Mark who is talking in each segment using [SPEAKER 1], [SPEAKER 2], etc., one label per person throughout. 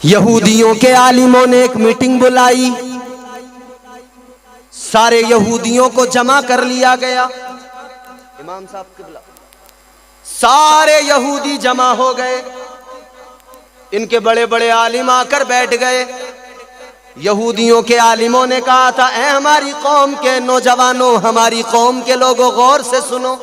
[SPEAKER 1] یہودیوں کے عالموں نے ایک میٹنگ بلائی، سارے یہودیوں کو جمع کر لیا گیا۔ امام صاحب قبلہ، سارے یہودی جمع ہو گئے، ان کے بڑے بڑے عالم آ کر بیٹھ گئے۔ یہودیوں کے عالموں نے کہا تھا، اے ہماری قوم کے نوجوانوں، ہماری قوم کے لوگوں، غور سے سنو،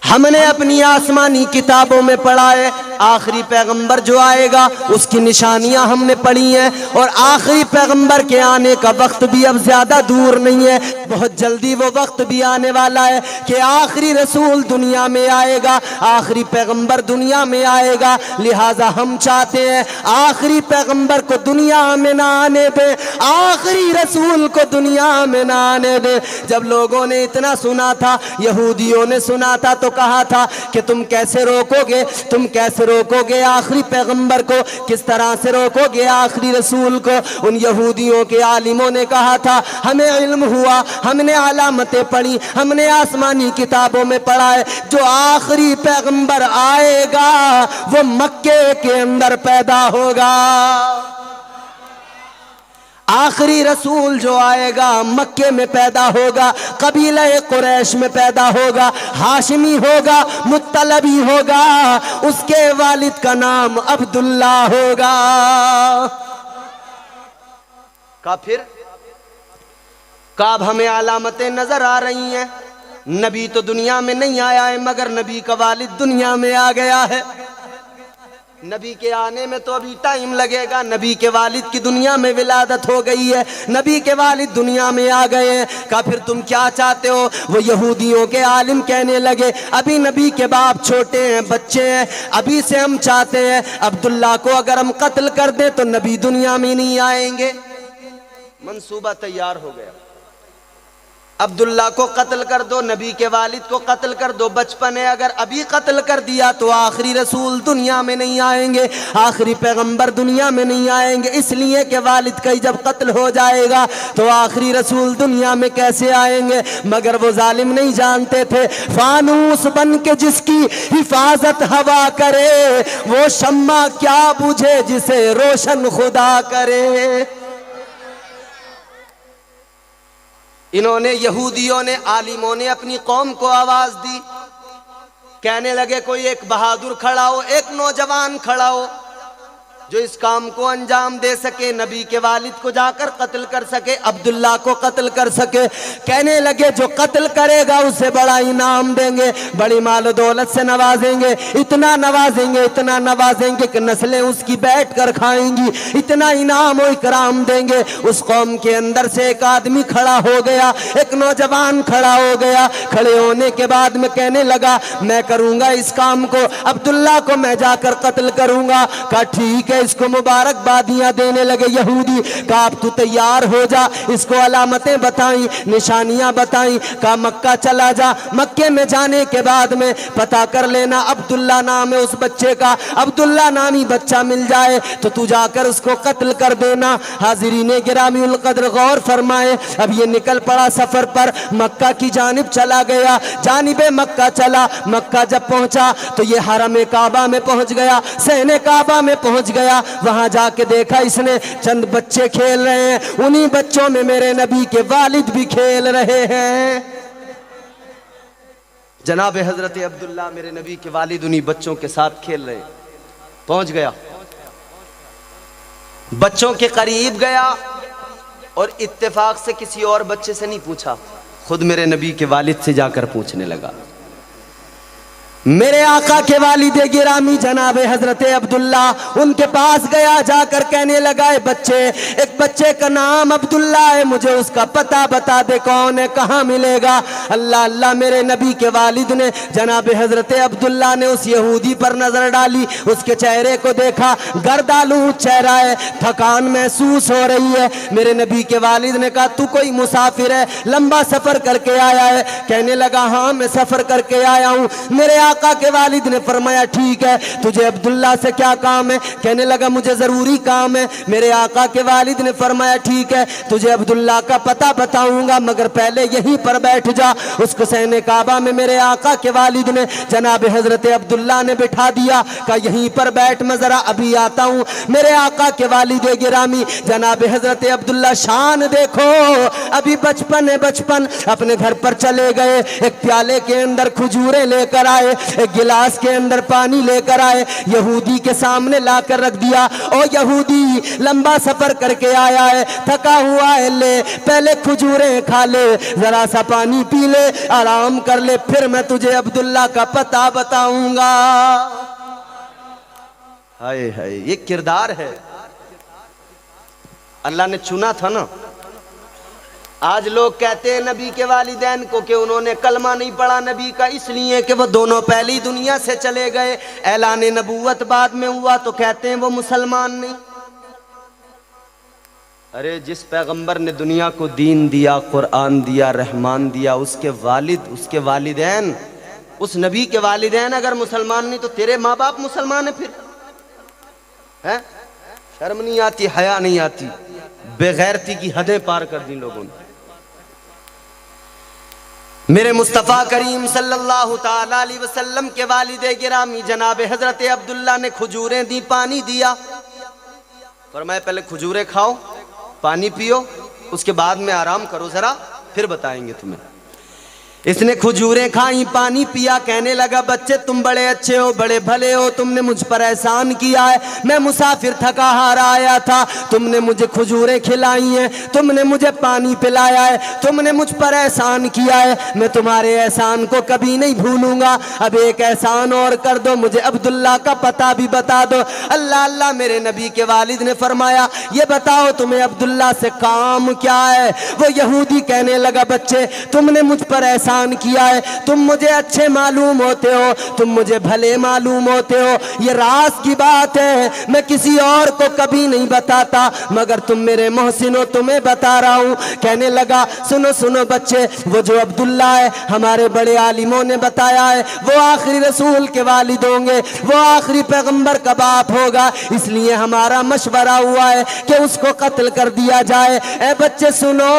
[SPEAKER 1] ہم نے اپنی آسمانی کتابوں میں پڑھا ہے آخری پیغمبر جو آئے گا اس کی نشانیاں ہم نے پڑھی ہیں، اور آخری پیغمبر کے آنے کا وقت بھی اب زیادہ دور نہیں ہے، بہت جلدی وہ وقت بھی آنے والا ہے کہ آخری رسول دنیا میں آئے گا، آخری پیغمبر دنیا میں آئے گا۔ لہٰذا ہم چاہتے ہیں آخری پیغمبر کو دنیا میں نہ آنے دیں، آخری رسول کو دنیا میں نہ آنے دیں۔ جب لوگوں نے اتنا سنا تھا، یہودیوں نے سنا تھا، تو کہا تھا کہ تم کیسے روکو گے، تم کیسے روکو گے آخری پیغمبر کو، کس طرح سے روکو گے آخری رسول کو؟ ان یہودیوں کے عالموں نے کہا تھا، ہمیں علم ہوا، ہم نے علامتیں پڑھی، ہم نے آسمانی کتابوں میں پڑھا ہے، جو آخری پیغمبر آئے گا وہ مکے کے اندر پیدا ہوگا۔ آخری رسول جو آئے گا مکے میں پیدا ہوگا، قبیلہ قریش میں پیدا ہوگا، ہاشمی ہوگا، مطلبی ہوگا، اس کے والد کا نام عبداللہ ہوگا۔ کہا پھر اب ہمیں علامتیں نظر آ رہی ہیں، نبی تو دنیا میں نہیں آیا ہے مگر نبی کا والد دنیا میں آ گیا ہے، نبی کے آنے میں تو ابھی ٹائم لگے گا، نبی کے والد کی دنیا میں ولادت ہو گئی ہے، نبی کے والد دنیا میں آ گئے ہیں۔ کہا پھر تم کیا چاہتے ہو؟ وہ یہودیوں کے عالم کہنے لگے، ابھی نبی کے باپ چھوٹے ہیں، بچے ہیں، ابھی سے ہم چاہتے ہیں عبداللہ کو اگر ہم قتل کر دیں تو نبی دنیا میں نہیں آئیں گے۔ منصوبہ تیار ہو گیا، عبداللہ کو قتل کر دو، نبی کے والد کو قتل کر دو، بچپن ہے، اگر ابھی قتل کر دیا تو آخری رسول دنیا میں نہیں آئیں گے، آخری پیغمبر دنیا میں نہیں آئیں گے، اس لیے کہ والد کا جب قتل ہو جائے گا تو آخری رسول دنیا میں کیسے آئیں گے؟ مگر وہ ظالم نہیں جانتے تھے، فانوس بن کے جس کی حفاظت ہوا کرے، وہ شمع کیا بجھے جسے روشن خدا کرے۔ انہوں نے، یہودیوں نے، عالموں نے اپنی قوم کو آواز دی، کہنے لگے کوئی ایک بہادر کھڑا ہو، ایک نوجوان کھڑا ہو جو اس کام کو انجام دے سکے، نبی کے والد کو جا کر قتل کر سکے، عبداللہ کو قتل کر سکے۔ کہنے لگے جو قتل کرے گا اسے بڑا انعام دیں گے، بڑی مال و دولت سے نوازیں گے، اتنا نوازیں گے، اتنا نوازیں گے کہ نسلیں اس کی بیٹھ کر کھائیں گی، اتنا انعام و اکرام دیں گے۔ اس قوم کے اندر سے ایک آدمی کھڑا ہو گیا، ایک نوجوان کھڑا ہو گیا، کھڑے ہونے کے بعد میں کہنے لگا میں کروں گا اس کام کو، عبداللہ کو میں جا کر قتل کروں گا۔ کہا ٹھیک ہے، اس کو مبارکبادیاں دینے لگے یہودی۔ کہا اب تو تیار ہو جا، اس کو علامتیں بتائیں، نشانیاں بتائیں۔ کہا مکہ چلا جا، مکے میں جانے کے بعد میں پتہ کر لینا عبداللہ نام ہے اس بچے کا، عبداللہ نامی بچہ مل جائے تو تو جا کر اس کو قتل کر دینا۔ حاضرین گرامی القدر غور فرمائے، اب یہ نکل پڑا سفر پر، مکہ کی جانب چلا گیا، جانب مکہ چلا۔ مکہ جب پہنچا تو یہ حرم کعبہ میں پہنچ گیا، صحن کعبہ میں پہنچ گیا، وہاں جا کے دیکھا اس نے چند بچے کھیل رہے ہیں، انہی بچوں میں میرے نبی کے والد بھی کھیل رہے ہیں۔ جناب حضرت عبداللہ میرے نبی کے والد انہی بچوں کے ساتھ کھیل رہے ہیں۔ پہنچ گیا، بچوں کے قریب گیا اور اتفاق سے کسی اور بچے سے نہیں پوچھا، خود میرے نبی کے والد سے جا کر پوچھنے لگا۔ میرے آقا کے والد گرامی جناب حضرت عبداللہ ان کے پاس گیا، جا کر کہنے لگا اے بچے، ایک بچے کا نام عبداللہ ہے، مجھے اس کا پتہ بتا دے، کون ہے، کہاں ملے گا؟ اللہ اللہ، میرے نبی کے والد نے، جناب حضرت عبداللہ نے اس یہودی پر نظر ڈالی، اس کے چہرے کو دیکھا، گردآلود چہرہ ہے، تھکان محسوس ہو رہی ہے۔ میرے نبی کے والد نے کہا تو کوئی مسافر ہے، لمبا سفر کر کے آیا ہے؟ کہنے لگا ہاں میں سفر کر کے آیا ہوں۔ میرے آقا کے والد نے فرمایا ٹھیک ہے، تجھے عبداللہ سے کیا کام ہے؟ کہنے لگا مجھے ضروری کام ہے۔ میرے آقا کے والد نے فرمایا ٹھیک ہے، تجھے عبداللہ کا پتہ بتاؤں گا، مگر پہلے یہیں پر بیٹھ جا۔ اس حسین کعبہ میں میرے آقا کے والد نے جناب حضرت عبداللہ نے بٹھا دیا، کہا یہیں پر بیٹھ، میں ذرا ابھی آتا ہوں۔ میرے آقا کے والد گرامی جناب حضرت عبداللہ شان دیکھو، ابھی بچپن ہے، بچپن اپنے گھر پر چلے گئے، ایک پیالے کے اندر کھجوریں لے کر آئے، ایک گلاس کے اندر پانی لے کر آئے، یہودی کے سامنے لا کر رکھ دیا۔ او یہودی لمبا سفر کر کے آیا ہے، تھکا ہوا ہے، لے پہلے کھجوریں کھا لے، ذرا سا پانی پی لے، آرام کر لے، پھر میں تجھے عبداللہ کا پتہ بتاؤں گا۔ ہائے ہائے، یہ کردار ہے، اللہ نے چنا تھا نا۔ آج لوگ کہتے ہیں نبی کے والدین کو کہ انہوں نے کلمہ نہیں پڑھا نبی کا، اس لیے کہ وہ دونوں پہلی دنیا سے چلے گئے، اعلان نبوت بعد میں ہوا تو کہتے ہیں وہ مسلمان نہیں۔ ارے جس پیغمبر نے دنیا کو دین دیا، قرآن دیا، رحمان دیا، اس کے والد، اس کے والدین، اس نبی کے والدین اگر مسلمان نہیں تو تیرے ماں باپ مسلمان ہیں؟ پھر شرم نہیں آتی، حیا نہیں آتی؟ بے غیرتی کی حدیں پار کر دی لوگوں نے۔ میرے مصطفیٰ کریم صلی اللہ تعالی علیہ وسلم کے والد گرامی جناب حضرت عبداللہ نے کھجوریں دی، پانی دیا، فرمایا پہلے کھجوریں کھاؤ، پانی پیو، اس کے بعد میں آرام کرو ذرا، پھر بتائیں گے تمہیں۔ اس نے کھجوریں کھائیں، پانی پیا، کہنے لگا بچے تم بڑے اچھے ہو، بڑے بھلے ہو، تم نے مجھ پر احسان کیا ہے، میں مسافر تھکا ہارا آیا تھا، تم نے مجھے کھجوریں کھلائی ہیں، تم نے مجھے پانی پلایا ہے، تم نے مجھ پر احسان کیا ہے، میں تمہارے احسان کو کبھی نہیں بھولوں گا۔ اب ایک احسان اور کر دو، مجھے عبداللہ کا پتہ بھی بتا دو۔ اللہ اللہ، میرے نبی کے والد نے فرمایا یہ بتاؤ تمہیں عبداللہ سے کام کیا ہے؟ وہ یہودی کہنے لگا بچے تم نے مجھ پر احسان کیا ہے، تم مجھے اچھے معلوم ہوتے ہو، تم مجھے بھلے معلوم ہوتے ہو، یہ راز کی بات ہے، میں کسی اور کو کبھی نہیں بتاتا، مگر تم میرے محسن ہو، تمہیں بتا رہا ہوں۔ کہنے لگا سنو سنو بچے، وہ جو عبداللہ ہے ہمارے بڑے عالموں نے بتایا ہے وہ آخری رسول کے والد ہوں گے، وہ آخری پیغمبر کا باپ ہوگا، اس لیے ہمارا مشورہ ہوا ہے کہ اس کو قتل کر دیا جائے۔ اے بچے سنو،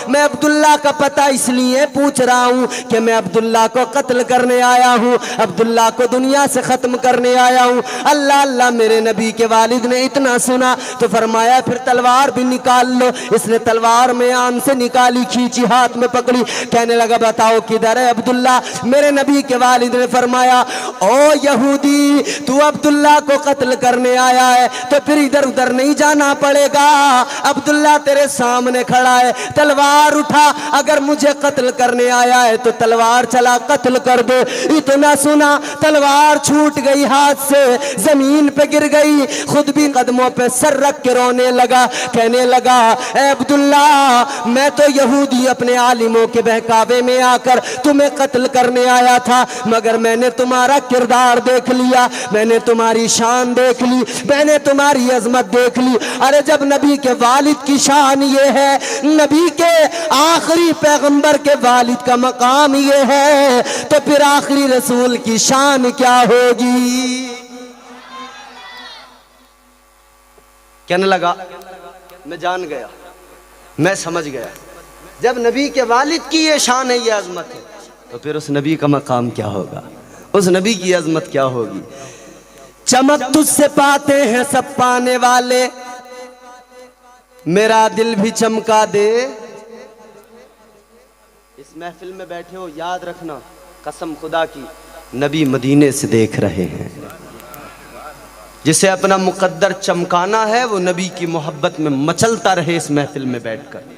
[SPEAKER 1] میں عبداللہ کا پتہ اس لیے پوچھ رہا ہوں کہ میں عبداللہ کو قتل کرنے آیا ہوں، عبداللہ کو دنیا سے ختم کرنے آیا ہوں۔ اللہ اللہ، میرے نبی کے والد نے اتنا سنا تو فرمایا پھر تلوار بھی نکال لو۔ اس نے تلوار میں آن سے نکالی، کھینچی، ہاتھ میں پکڑی، کہنے لگا بتاؤ کدھر ہے عبداللہ؟ میرے نبی کے والد نے فرمایا او یہودی، تو عبداللہ کو قتل کرنے آیا ہے تو پھر ادھر ادھر نہیں جانا پڑے گا، عبداللہ تیرے سامنے کھڑا ہے، تلوار اٹھا، اگر مجھے قتل کرنے آیا ہے تو تلوار چلا قتل کر دے۔ اتنا سنا تلوار چھوٹ گئی ہاتھ سے، زمین پہ گر گئی، خود بھی قدموں پہ سر رکھ کے رونے لگا، کہنے لگا اے عبداللہ میں تو یہودی اپنے عالموں کے بہکاوے میں آ کر تمہیں قتل کرنے آیا تھا، مگر میں نے تمہارا کردار دیکھ لیا، میں نے تمہاری شان دیکھ لی، میں نے تمہاری عظمت دیکھ لی۔ ارے جب نبی کے والد کی شان یہ ہے، نبی کے آخری پیغمبر کے والد کا مقام یہ ہے، تو پھر آخری رسول کی شان کیا ہوگی؟ کہنے لگا میں جان گیا، میں سمجھ گیا، جب نبی کے والد کی یہ شان ہے، یہ عظمت ہے، تو پھر اس نبی کا مقام کیا ہوگا، اس نبی کی عظمت کیا ہوگی؟ چمک تجھ سے پاتے ہیں سب پانے والے، میرا دل بھی چمکا دے۔ اس محفل میں بیٹھے ہو، یاد رکھنا، قسم خدا کی نبی مدینے سے دیکھ رہے ہیں، جسے اپنا مقدر چمکانا ہے وہ نبی کی محبت میں مچلتا رہے اس محفل میں بیٹھ کر۔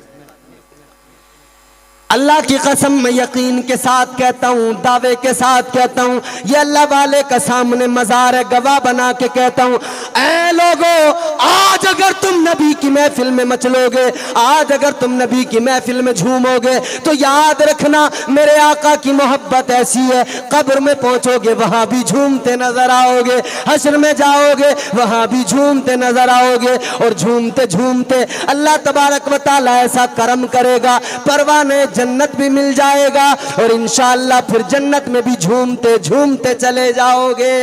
[SPEAKER 1] اللہ کی قسم میں یقین کے ساتھ کہتا ہوں، دعوے کے ساتھ کہتا ہوں، یہ اللہ والے کا سامنے مزار ہے، گواہ بنا کے کہتا ہوں، اے لوگو آج اگر تم نبی کی محفل میں مچلو گے، آج اگر تم نبی کی محفل میں جھومو گے تو یاد رکھنا میرے آقا کی محبت ایسی ہے، قبر میں پہنچو گے وہاں بھی جھومتے نظر آؤ گے، حشر میں جاؤ گے وہاں بھی جھومتے نظر آؤ گے، اور جھومتے جھومتے اللہ تبارک و تعالیٰ ایسا کرم کرے گا، پروانے جنت بھی مل جائے گا اور انشاءاللہ پھر جنت میں بھی جھومتے جھومتے چلے جاؤ گے۔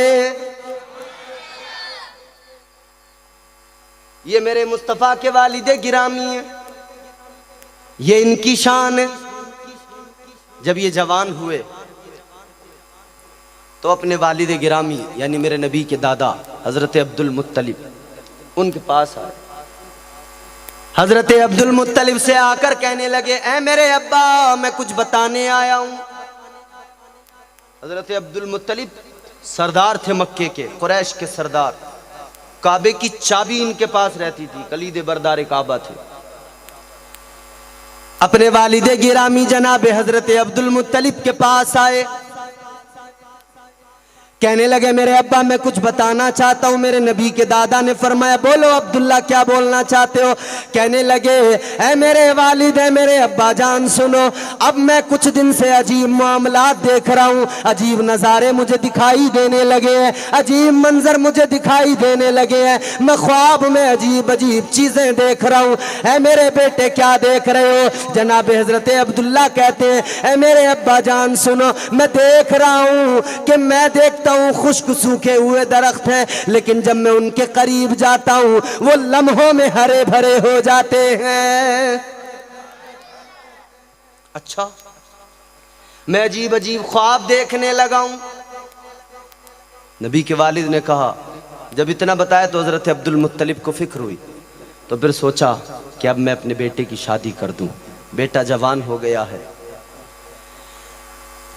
[SPEAKER 1] یہ میرے مصطفیٰ کے والد گرامی ہیں، یہ ان کی شان ہے۔ جب یہ جوان ہوئے تو اپنے والد گرامی یعنی میرے نبی کے دادا حضرت عبد المطلب ان کے پاس آئے۔ حضرت عبد المطلب سے آ کر کہنے لگے اے میرے ابا میں کچھ بتانے آیا ہوں۔ حضرت عبد المطلب سردار تھے مکے کے، قریش کے سردار، کعبے کی چابی ان کے پاس رہتی تھی، کلید بردار کعبہ تھے۔ اپنے والد گرامی جناب حضرت عبد المطلب کے پاس آئے، کہنے لگے میرے ابا میں کچھ بتانا چاہتا ہوں۔ میرے نبی کے دادا نے فرمایا بولو عبداللہ کیا بولنا چاہتے ہو؟ کہنے لگے اے میرے والد اے میرے ابا جان سنو، اب میں کچھ دن سے عجیب معاملات دیکھ رہا ہوں، عجیب نظارے مجھے دکھائی دینے لگے ہیں، عجیب منظر مجھے دکھائی دینے لگے ہیں، میں خواب میں عجیب عجیب چیزیں دیکھ رہا ہوں۔ اے میرے بیٹے کیا دیکھ رہے ہو؟ جناب حضرت عبداللہ کہتے ہیں اے میرے ابا جان سنو، میں دیکھ رہا ہوں کہ میں دیکھتا ہوں خشک سوکھے ہوئے درخت ہیں، لیکن جب میں ان کے قریب جاتا ہوں وہ لمحوں میں ہرے بھرے ہو جاتے ہیں۔ اچھا میں عجیب عجیب خواب دیکھنے لگا ہوں۔ نبی کے والد نے کہا، جب اتنا بتایا تو حضرت عبد المطلب کو فکر ہوئی، تو پھر سوچا کہ اب میں اپنے بیٹے کی شادی کر دوں، بیٹا جوان ہو گیا ہے،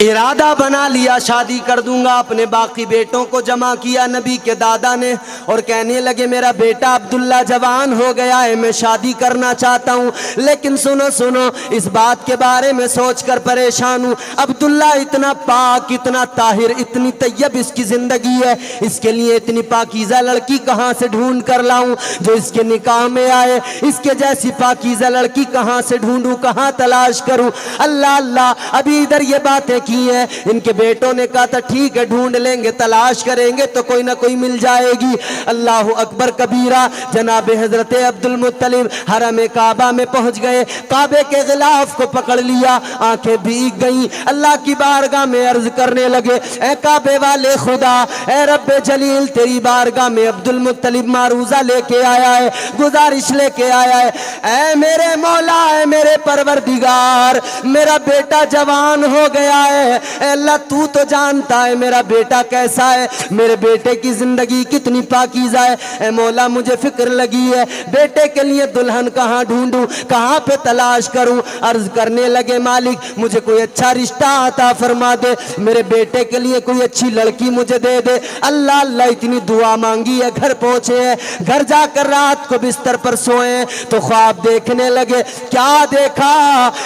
[SPEAKER 1] ارادہ بنا لیا شادی کر دوں گا۔ اپنے باقی بیٹوں کو جمع کیا نبی کے دادا نے اور کہنے لگے میرا بیٹا عبداللہ جوان ہو گیا ہے، میں شادی کرنا چاہتا ہوں، لیکن سنو سنو اس بات کے بارے میں سوچ کر پریشان ہوں، عبداللہ اتنا پاک اتنا طاہر اتنی طیب اس کی زندگی ہے، اس کے لیے اتنی پاکیزہ لڑکی کہاں سے ڈھونڈ کر لاؤں جو اس کے نکاح میں آئے؟ اس کے جیسی پاکیزہ لڑکی کہاں سے ڈھونڈوں، کہاں تلاش کروں؟ اللہ اللہ ابھی ادھر یہ باتیں کی ہیں، ان کے بیٹوں نے کہا تھا ٹھیک ہے ڈھونڈ لیں گے، تلاش کریں گے تو کوئی نہ کوئی مل جائے گی۔ اللہ اکبر کبیرہ، جناب حضرت عبد المطلب حرم کعبہ میں پہنچ گئے، کعبے کے غلاف کو پکڑ لیا، آنکھیں بھیگ گئیں، اللہ کی بارگاہ میں عرض کرنے لگے اے کعبے والے خدا، اے رب جلیل تیری بارگاہ میں عبد المطلب معروضہ لے کے آیا ہے، گزارش لے کے آیا ہے، اے میرے مولا اے میرے پروردگار، میرا بیٹا جوان ہو گیا ہے، اے اللہ تو جانتا ہے میرا بیٹا کیسا ہے، میرے بیٹے کی زندگی کتنی پاکیزہ ہے، اے مولا مجھے فکر لگی ہے بیٹے کے لیے دلہن کہاں ڈھونڈوں، کہاں پہ تلاش کروں؟ عرض کرنے لگے مالک مجھے کوئی اچھا رشتہ عطا فرما دے، میرے بیٹے کے لیے کوئی اچھی لڑکی مجھے دے دے۔ اللہ اللہ اتنی دعا مانگی ہے، گھر پہنچے ہیں، گھر جا کر رات کو بستر پر سوئے تو خواب دیکھنے لگے۔ کیا دیکھا؟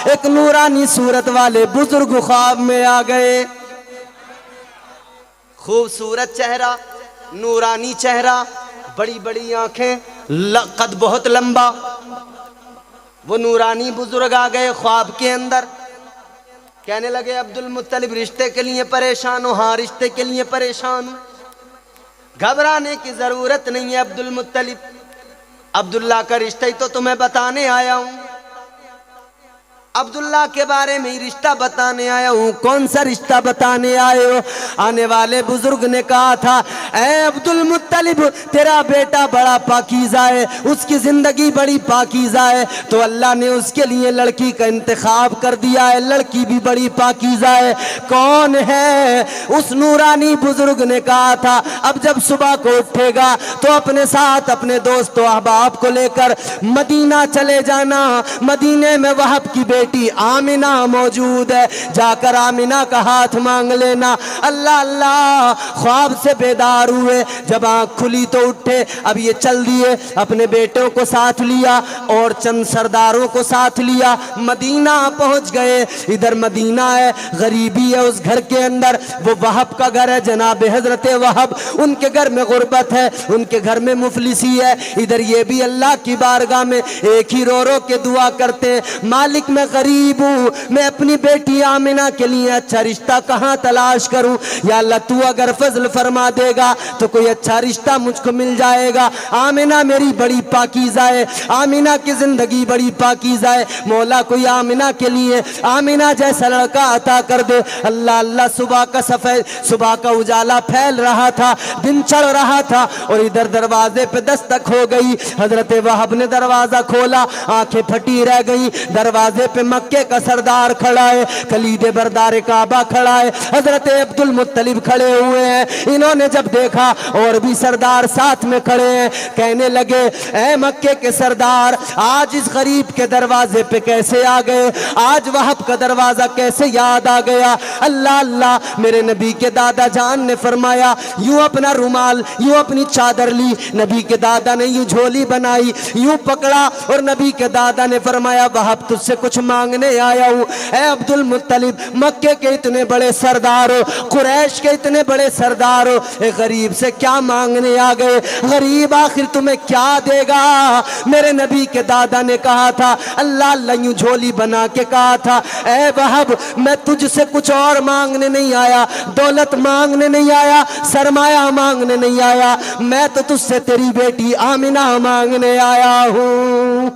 [SPEAKER 1] ایک نورانی صورت والے بزرگ خواب میں آ گئے، خوبصورت چہرہ، نورانی چہرہ، بڑی بڑی آنکھیں، قد بہت لمبا، وہ نورانی بزرگ آ گئے خواب کے اندر، کہنے لگے عبد المطلب رشتے کے لیے پریشان ہو؟ ہاں رشتے کے لیے پریشان ہوں، گھبرانے کی ضرورت نہیں ہے عبد المطلب، عبداللہ کا رشتہ ہی تو تمہیں بتانے آیا ہوں، عبداللہ کے بارے میں ہی رشتہ بتانے آیا ہوں۔ کون سا رشتہ بتانے آئے ہو؟ آنے والے بزرگ نے کہا تھا اے عبد المطلب تیرا بیٹا بڑا پاکیزہ ہے، اس کی زندگی بڑی پاکیزہ ہے، تو اللہ نے اس کے لیے لڑکی کا انتخاب کر دیا ہے، لڑکی بھی بڑی پاکیزہ ہے۔ کون ہے؟ اس نورانی بزرگ نے کہا تھا اب جب صبح کو اٹھے گا تو اپنے ساتھ اپنے دوست و احباب کو لے کر مدینہ چلے جانا، مدینے میں وہب کی بیٹی آمنہ موجود ہے، جا کر آمنہ کا ہاتھ مانگ لینا۔ اللہ اللہ خواب سے بیدار ہوئے، جب آنکھ کھلی تو اٹھے، اب یہ چل دیے، اپنے بیٹوں کو ساتھ لیا اور چند سرداروں کو ساتھ لیا، مدینہ پہنچ گئے۔ ادھر مدینہ ہے، غریبی ہے اس گھر کے اندر، وہ وہب کا گھر ہے، جناب حضرت وہب، ان کے گھر میں غربت ہے، ان کے گھر میں مفلسی ہے، ادھر یہ بھی اللہ کی بارگاہ میں ایک ہی رو رو کے دعا کرتے ہیں، مالک میں غریب ہوں، میں اپنی بیٹی آمنہ کے لیے اچھا رشتہ کہاں تلاش کروں؟ یا اللہ تو اگر فضل فرما دے گا تو کوئی اچھا رشتہ مجھ کو مل جائے گا۔ آمنہ میری بڑی پاکیزہ ہے، آمنہ کی زندگی بڑی پاکیزہ ہے، مولا کوئی آمنہ کے لیے آمنہ جیسا لڑکا عطا کر دے۔ اللہ اللہ، صبح کا اجالا پھیل رہا تھا، دن چڑھ رہا تھا، اور ادھر دروازے پہ دستک ہو گئی۔ حضرت وہب نے دروازہ کھولا، آنکھیں پھٹی رہ گئی۔ دروازے پہ مکے کا سردار کھڑا ہے، کلید بردار کعبہ کھڑا ہے، حضرت عبد المطلب کھڑے ہوئے ہیں۔ انہوں نے جب دیکھا اور بھی سردار ساتھ میں کھڑے ہیں، کہنے لگے اے مکے کے سردار، آج اس غریب کے دروازے پہ کیسے آ گئے؟ آج وہب کا دروازہ کیسے یاد آ گیا؟ اللہ اللہ، میرے نبی کے دادا جان نے فرمایا یوں اپنا رومال، یوں اپنی چادر لی، نبی کے دادا نے یوں جھولی بنائی، یوں پکڑا، اور نبی کے دادا نے فرمایا وہب تجھ سے کچھ مانگنے آیا ہوں۔ اے عبد المطلب، مکے کے اتنے بڑے سردار ہو، قریش کے اتنے بڑے سردار ہو، ایک غریب سے کیا مانگنے آ گئے؟ غریب آخر تمہیں کیا دے گا؟ میرے نبی کے دادا نے کہا تھا، اللہ اللہ یوں جھولی بنا کے کہا تھا اے وہب میں تجھ سے کچھ اور مانگنے نہیں آیا، دولت مانگنے نہیں آیا، سرمایہ مانگنے نہیں آیا، میں تو تجھ سے تیری بیٹی آمنہ مانگنے آیا ہوں۔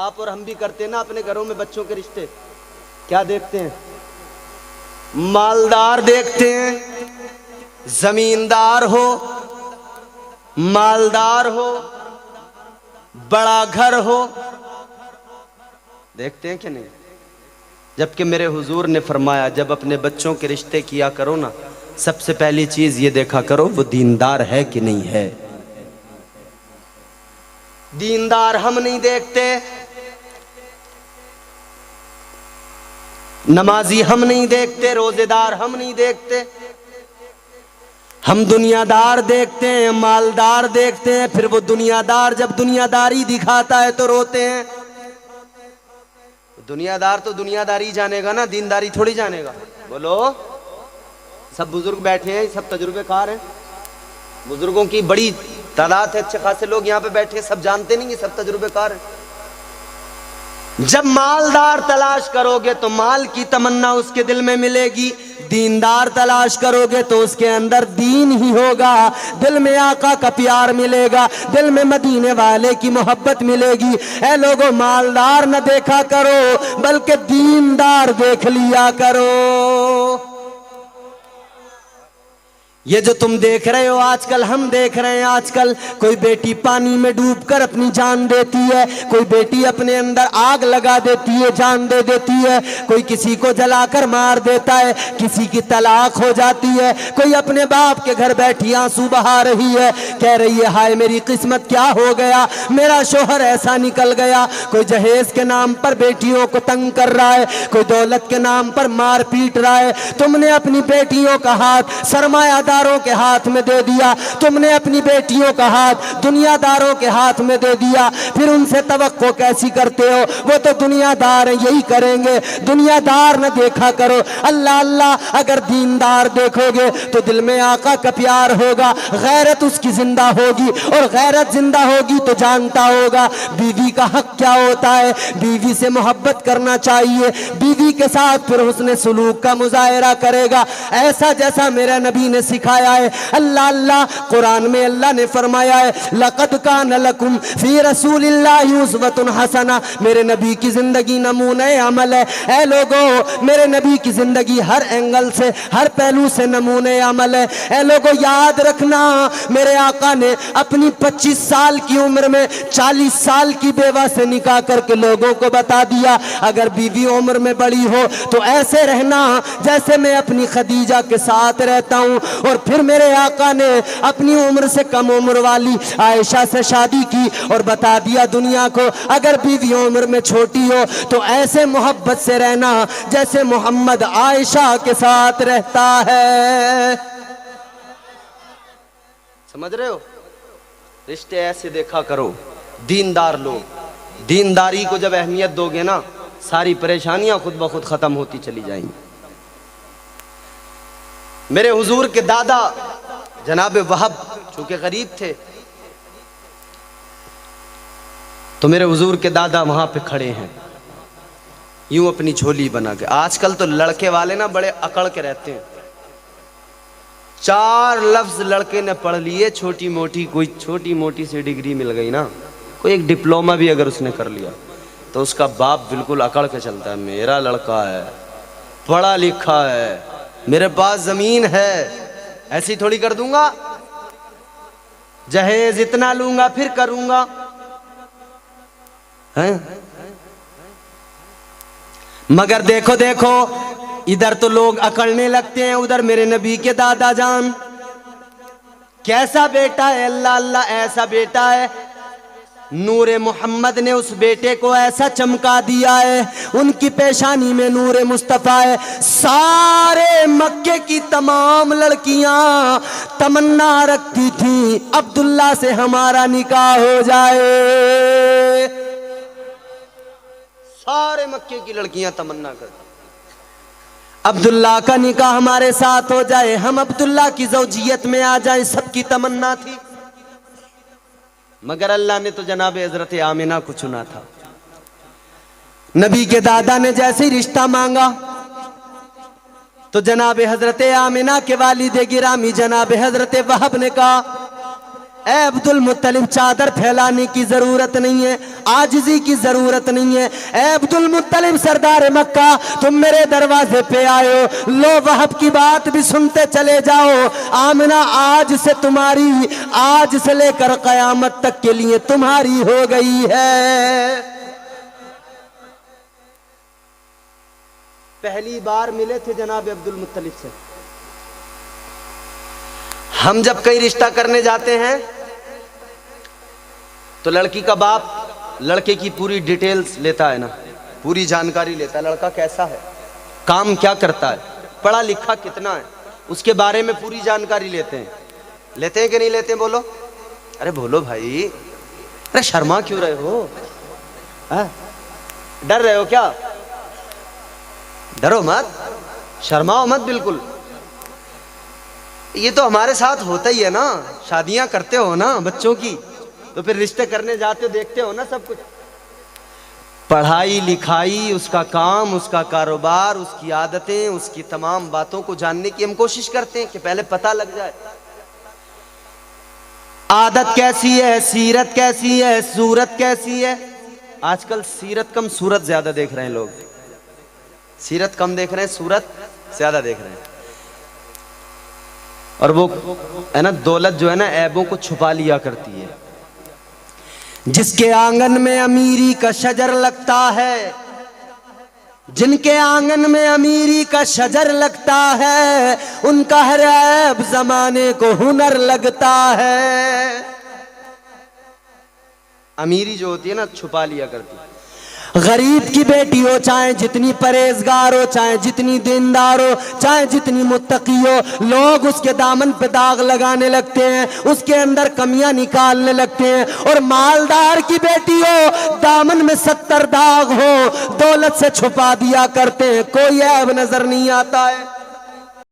[SPEAKER 1] آپ اور ہم بھی کرتے ہیں نا اپنے گھروں میں بچوں کے رشتے، کیا دیکھتے ہیں؟ مالدار دیکھتے ہیں، زمیندار ہو، مالدار ہو، بڑا گھر ہو، دیکھتے ہیں کہ نہیں؟ جبکہ میرے حضور نے فرمایا جب اپنے بچوں کے رشتے کیا کرو نا، سب سے پہلی چیز یہ دیکھا کرو وہ دیندار ہے کہ نہیں ہے۔ دیندار ہم نہیں دیکھتے، نمازی ہم نہیں دیکھتے، روزے دار ہم نہیں دیکھتے، ہم دنیا دار دیکھتے ہیں، مالدار دیکھتے ہیں، پھر وہ دنیا دار جب دنیا داری دکھاتا ہے تو روتے ہیں۔ دنیا دار تو دنیا داری جانے گا نا، دینداری تھوڑی جانے گا۔ بولو، سب بزرگ بیٹھے ہیں، سب تجربے کار ہیں، بزرگوں کی بڑی تعداد ہے، اچھے خاصے لوگ یہاں پہ بیٹھے ہیں، سب جانتے نہیں ہیں، سب تجربے کار ہیں۔ جب مالدار تلاش کرو گے تو مال کی تمنا اس کے دل میں ملے گی، دیندار تلاش کرو گے تو اس کے اندر دین ہی ہوگا، دل میں آقا کا پیار ملے گا، دل میں مدینے والے کی محبت ملے گی۔ اے لوگوں، مالدار نہ دیکھا کرو بلکہ دیندار دیکھ لیا کرو۔ یہ جو تم دیکھ رہے ہو آج کل، ہم دیکھ رہے ہیں آج کل، کوئی بیٹی پانی میں ڈوب کر اپنی جان دیتی ہے، کوئی بیٹی اپنے اندر آگ لگا دیتی ہے، جان دے دیتی ہے، کوئی کسی کو جلا کر مار دیتا ہے، کسی کی طلاق ہو جاتی ہے، کوئی اپنے باپ کے گھر بیٹھی آنسو بہا رہی ہے، کہہ رہی ہے ہائے میری قسمت کیا ہو گیا، میرا شوہر ایسا نکل گیا۔ کوئی جہیز کے نام پر بیٹیوں کو تنگ کر رہا ہے، کوئی دولت کے نام پر مار پیٹ رہا ہے۔ تم نے اپنی بیٹیوں کا ہاتھ سرمایہ داروں کے ہاتھ میں دے دیا، تم نے اپنی بیٹیوں کا ہاتھ دنیا داروں کے ہاتھ میں دے دیا، پھر ان سے توقع کیسی کرتے ہو؟ وہ تو دنیا دار ہیں، یہی کریں گے۔ دنیا دار نہ دیکھا کرو، اللہ اللہ، اگر دیندار دیکھو گے تو دل میں آقا کا پیار ہوگا، غیرت اس کی زندہ ہوگی، اور غیرت زندہ ہوگی تو جانتا ہوگا بیوی کا حق کیا ہوتا ہے، بیوی سے محبت کرنا چاہیے، بیوی کے ساتھ پھر حسن سلوک کا مظاہرہ کرے گا، ایسا جیسا میرا نبی نے سکھایا ہے۔ اللہ اللہ، قرآن میں اللہ نے فرمایا ہے لَقَدْ كَانَ لَكُمْ فِي رَسُولِ اللَّهِ أُسْوَةٌ حَسَنَةٌ، میرے نبی کی زندگی نمونہ عمل ہے۔ اے لوگوں، میرے نبی کی زندگی ہر اینگل سے، ہر پہلو سے نمونہ عمل ہے۔ اے لوگوں، یاد رکھنا، میرے آقا نے اپنی 25 سال کی عمر میں 40 سال کی بیوہ سے نکاح کر کے لوگوں کو بتا دیا اگر بیوی عمر میں بڑی ہو تو ایسے رہنا جیسے میں اپنی خدیجہ کے ساتھ رہتا ہوں۔ اور پھر میرے آقا نے اپنی عمر سے کم عمر والی عائشہ سے شادی کی اور بتا دیا دنیا کو اگر بیوی عمر میں چھوٹی ہو تو ایسے محبت سے رہنا جیسے محمد عائشہ کے ساتھ رہتا ہے۔ سمجھ رہے ہو؟ رشتے ایسے دیکھا کرو، دیندار لوگ، دینداری کو جب اہمیت دو گے نا، ساری پریشانیاں خود بخود ختم ہوتی چلی جائیں گی۔ میرے حضور کے دادا جناب وہب چونکہ غریب تھے تو میرے حضور کے دادا وہاں پہ کھڑے ہیں یوں اپنی جھولی بنا کے. آج کل تو لڑکے والے نا بڑے اکڑ کے رہتے ہیں. 4 لفظ لڑکے نے پڑھ لیے, چھوٹی موٹی کوئی چھوٹی موٹی سی ڈگری مل گئی نا, کوئی ایک ڈپلوما بھی اگر اس نے کر لیا تو اس کا باپ بالکل اکڑ کے چلتا ہے, میرا لڑکا ہے, پڑھا لکھا ہے, میرے پاس زمین ہے, ایسی تھوڑی کر دوں گا, جہیز اتنا لوں گا پھر کروں گا. مگر دیکھو دیکھو ادھر تو لوگ اکڑنے لگتے ہیں, ادھر میرے نبی کے دادا جان کیسا بیٹا ہے, اللہ اللہ ایسا بیٹا ہے. نور محمد نے اس بیٹے کو ایسا چمکا دیا ہے, ان کی پیشانی میں نور مصطفیٰ ہے. سارے مکے کی تمام لڑکیاں تمنا رکھتی تھیں عبداللہ سے ہمارا نکاح ہو جائے. سارے مکے کی لڑکیاں تمنا کرتی عبداللہ کا نکاح ہمارے ساتھ ہو جائے, ہم عبداللہ کی زوجیت میں آ جائیں, سب کی تمنا تھی. مگر اللہ نے تو جناب حضرت آمنہ کو چنا تھا. نبی کے دادا نے جیسے ہی رشتہ مانگا تو جناب حضرت آمنہ کے والد گرامی جناب حضرت وہب نے کہا, اے عبد المطلب چادر پھیلانے کی ضرورت نہیں ہے, عاجزی کی ضرورت نہیں ہے. اے عبد المطلب سردار مکہ تم میرے دروازے پہ آئے ہو, لو وہب کی بات بھی سنتے چلے جاؤ. آمنہ آج سے تمہاری, آج سے لے کر قیامت تک کے لیے تمہاری ہو گئی ہے. پہلی بار ملے تھے جناب عبد المطلب سے. ہم جب کئی رشتہ کرنے جاتے ہیں تو لڑکی کا باپ لڑکے کی پوری ڈیٹیلز لیتا ہے نا, پوری جانکاری لیتا ہے, لڑکا کیسا ہے, کام کیا کرتا ہے, پڑھا لکھا کتنا ہے, اس کے بارے میں پوری جانکاری لیتے ہیں. لیتے ہیں کہ نہیں لیتے ہیں بولو, ارے بولو بھائی, ارے شرما کیوں رہے ہو, ڈر رہے ہو کیا؟ ڈرو مت, شرماؤ مت بالکل. یہ تو ہمارے ساتھ ہوتا ہی ہے نا, شادیاں کرتے ہو نا بچوں کی, تو پھر رشتے کرنے جاتے ہو دیکھتے ہو نا سب کچھ. پڑھائی لکھائی, اس کا کام, اس کا کاروبار, اس کی عادتیں, اس کی تمام باتوں کو جاننے کی ہم کوشش کرتے ہیں کہ پہلے پتہ لگ جائے. عادت کیسی ہے, سیرت کیسی ہے, صورت کیسی ہے. آج کل سیرت کم صورت زیادہ دیکھ رہے ہیں لوگ, سیرت کم دیکھ رہے ہیں, صورت زیادہ دیکھ رہے ہیں. اور وہ ہے نا دولت جو ہے نا عیبوں کو چھپا لیا کرتی ہے. جس کے آنگن میں امیری کا شجر لگتا ہے, جن کے آنگن میں امیری کا شجر لگتا ہے, ان کا ہر عیب زمانے کو ہنر لگتا ہے. امیری جو ہوتی ہے نا چھپا لیا کرتی ہے. غریب کی بیٹی ہو, چاہے جتنی پرہیزگار ہو, چاہے جتنی دیندار ہو, چاہے جتنی متقی ہو, لوگ اس کے دامن پہ داغ لگانے لگتے ہیں, اس کے اندر کمیاں نکالنے لگتے ہیں. اور مالدار کی بیٹی ہو, دامن میں 70 داغ ہو, دولت سے چھپا دیا کرتے ہیں, کوئی عیب نظر نہیں آتا ہے.